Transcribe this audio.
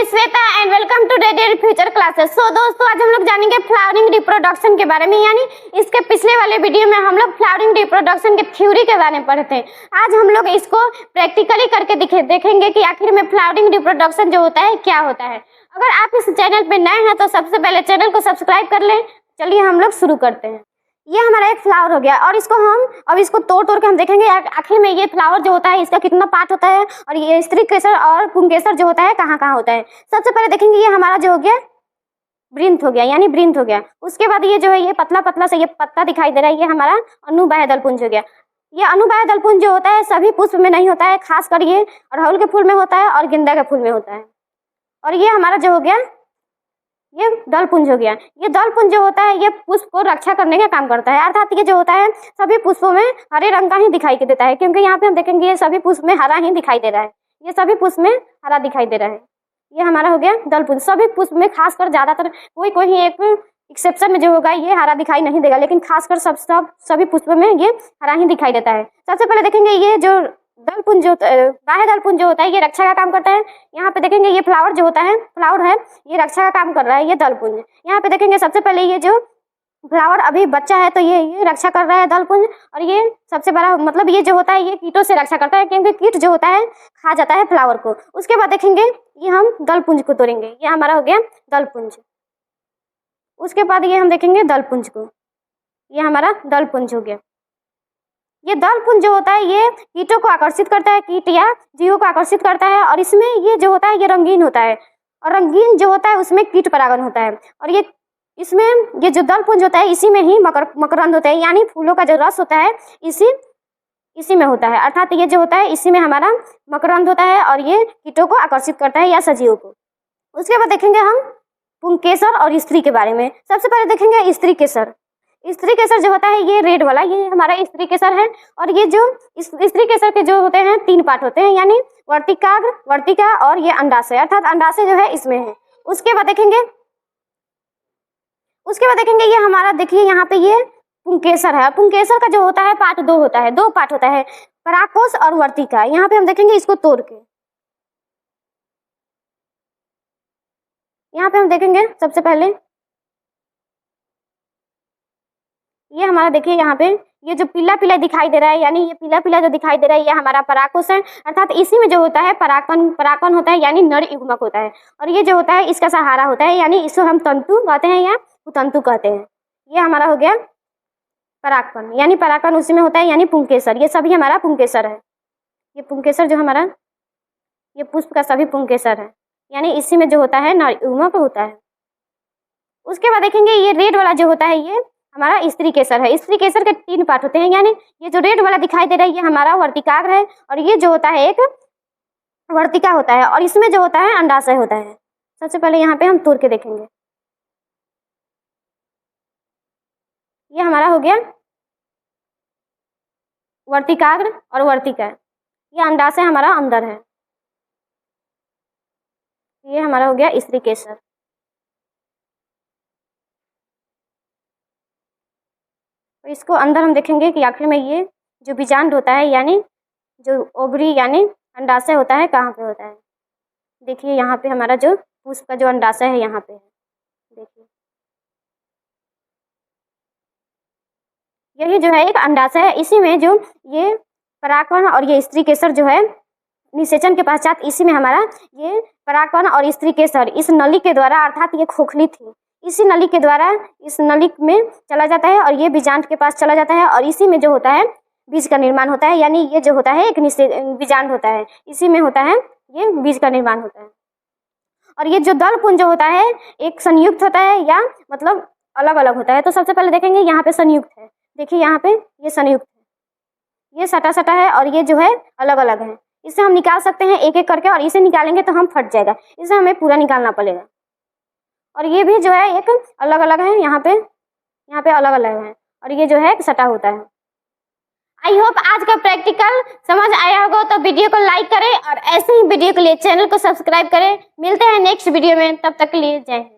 Is Shweta and welcome to dare future classes. So दोस्तों, आज हम लोग जानेंगे फ्लावरिंग रिप्रोडक्शन के बारे में। यानी इसके पिछले वाले वीडियो में हम लोग फ्लावरिंग रिप्रोडक्शन के थ्योरी के बारे में पढ़े थे। आज हम लोग इसको प्रैक्टिकली करके देखेंगे कि आखिर में फ्लावरिंग रिप्रोडक्शन जो होता है क्या होता है। अगर आप इस चैनल पे नए हैं तो सबसे पहले चैनल को सब्सक्राइब कर लें। चलिए हम लोग शुरू करते हैं। ये हमारा एक फ्लावर हो गया और इसको हम अब इसको तोड़ के हम देखेंगे आखिर में ये फ्लावर जो होता है इसका कितना पार्ट होता है और ये स्त्री केसर और पुंकेसर जो होता है कहाँ होता है। सबसे पहले देखेंगे ये हमारा जो हो गया वृंत हो गया, यानी वृंत हो गया। उसके बाद ये जो है ये पतला से ये पत्ता दिखाई दे रहा है, ये हमारा अनुबाह्य दलपुंज हो गया। ये अनुबाह्य दलपुंज जो होता है सभी पुष्प में नहीं होता है, खासकर ये अड़हुल के फूल में होता है और गेंदा के फूल में होता है। और ये हमारा जो हो गया ये दलपुंज हो गया। ये दलपुंज जो होता है ये पुष्प को रक्षा करने का काम करता है, अर्थात ये जो होता है सभी पुष्पों में हरे रंग का ही दिखाई देता है, क्योंकि यहाँ पे हम देखेंगे ये सभी पुष्प में हरा ही दिखाई दे रहा है। ये सभी पुष्प में हरा दिखाई दे रहा है। ये हमारा हो गया दलपुंज। सभी पुष्प में खासकर ज्यादातर कोई ही एक एक्सेप्शन में जो होगा ये हरा दिखाई नहीं देगा, लेकिन खासकर सभी पुष्प में ये हरा ही दिखाई देता है। सबसे पहले देखेंगे ये जो दलपुंज जो बाह्य दलपुंज जो होता है ये रक्षा का काम करता है। यहाँ पे देखेंगे ये फ्लावर जो होता है फ्लावर है ये रक्षा का काम कर रहा है, ये दलपुंज। यहाँ पे देखेंगे सबसे पहले ये जो फ्लावर अभी बच्चा है तो ये रक्षा कर रहा है दलपुंज। और ये सबसे बड़ा मतलब ये जो होता है ये कीटों से रक्षा करता है, क्योंकि कीट जो होता है खा जाता है फ्लावर को। उसके बाद देखेंगे ये हम दलपुंज को तोड़ेंगे, ये हमारा हो गया दलपुंज। उसके बाद ये हम देखेंगे दलपुंज को, ये हमारा दलपुंज हो गया। ये दलपुंज जो होता है ये कीटों को आकर्षित करता है, कीट या जीवों को आकर्षित करता है। और इसमें ये जो होता है ये रंगीन होता है, और रंगीन जो होता है उसमें कीट परागण होता है। और ये इसमें ये जो दलपुंज होता है इसी में ही मकरंद होता है, यानी फूलों का जो रस होता है इसी में होता है, अर्थात ये जो होता है इसी में हमारा मकरंद होता है और ये कीटों को आकर्षित करता है या सजीवों को। उसके बाद देखेंगे हम पुंकेसर और स्त्री के बारे में। सबसे पहले देखेंगे स्त्री केसर। स्त्री केसर जो होता है ये रेड वाला, ये हमारा स्त्री केसर है। और ये जो स्त्री केसर के जो होते हैं 3 पार्ट होते हैं, यानी वर्तिकाग्र, वर्तिका और ये अंडाशय, अर्थात अंडाशय जो है इसमें है। उसके बाद देखेंगे ये हमारा देखिए यहाँ पे ये पुंकेसर है। पुंकेसर का जो होता है पार्ट 2 होता है, 2 पार्ट होता है, परागकोश और वर्तिका। यहाँ पे हम देखेंगे इसको तोड़ के, यहाँ पे हम देखेंगे सबसे पहले ये हमारा देखिए यहाँ पे ये जो पीला दिखाई दे रहा है, यानी ये पीला जो दिखाई दे रहा है ये हमारा परागकोश है, अर्थात इसी में जो होता है परागकण होता है, यानी नर युग्मक होता है। और ये जो होता है इसका सहारा होता है, यानी इसको हम तंतु कहते हैं या कुतंतु कहते हैं। ये हमारा हो गया परागकण, यानी परागकण उसी में होता है, यानी पुंकेसर। ये सभी हमारा पुंकेसर है। ये पुंकेसर जो हमारा ये पुष्प का सभी पुंकेसर है, यानी इसी में जो होता है नर युग्मक होता है। उसके बाद देखेंगे ये रेड वाला जो होता है ये हमारा स्त्री केसर है। स्त्री केसर के 3 पार्ट होते हैं, यानी ये जो रेड वाला दिखाई दे रहा है ये हमारा वर्तिकाग्र है, और ये जो होता है एक वर्तिका होता है, और इसमें जो होता है अंडाशय होता है। सबसे पहले यहाँ पे हम तोड़ के देखेंगे, ये हमारा हो गया वर्तिकाग्र और वर्तिका। ये अंडाशय हमारा अंदर है, ये हमारा हो गया स्त्री केसर। तो इसको अंदर हम देखेंगे कि आखिर में ये जो बीजांड होता है, यानी जो ओवरी यानी अंडाशय होता है कहाँ पे होता है। देखिए यहाँ पे हमारा जो पुष्प का जो अंडाशय है यहाँ पे है, देखिए यही जो है एक अंडाशय है। इसी में जो ये परागकण और ये स्त्री केसर जो है निषेचन के पश्चात इसी में हमारा ये परागकण और स्त्री केसर इस नली के द्वारा, अर्थात ये खोखली थी, इसी नली के द्वारा इस नली में चला जाता है और ये बीजांड के पास चला जाता है, और इसी में जो होता है बीज का निर्माण होता है, यानी ये जो होता है एक बीजांड होता है, इसी में होता है ये बीज का निर्माण होता है। और ये जो दलपुंज जो होता है एक संयुक्त होता है या मतलब अलग अलग होता है। तो सबसे पहले देखेंगे यहाँ पे संयुक्त है, देखिए यहाँ पे ये संयुक्त है, ये सटा है, और ये जो है अलग अलग है। इसे हम निकाल सकते हैं एक एक करके, और इसे निकालेंगे तो हम फट जाएगा, इसे हमें पूरा निकालना पड़ेगा। और ये भी जो है एक अलग अलग है, यहाँ पे अलग अलग है, और ये जो है सटा होता है। आई होप आज का प्रैक्टिकल समझ आया होगा, तो वीडियो को लाइक करें और ऐसे ही वीडियो के लिए चैनल को सब्सक्राइब करें। मिलते हैं नेक्स्ट वीडियो में, तब तक के लिए जय हिंद।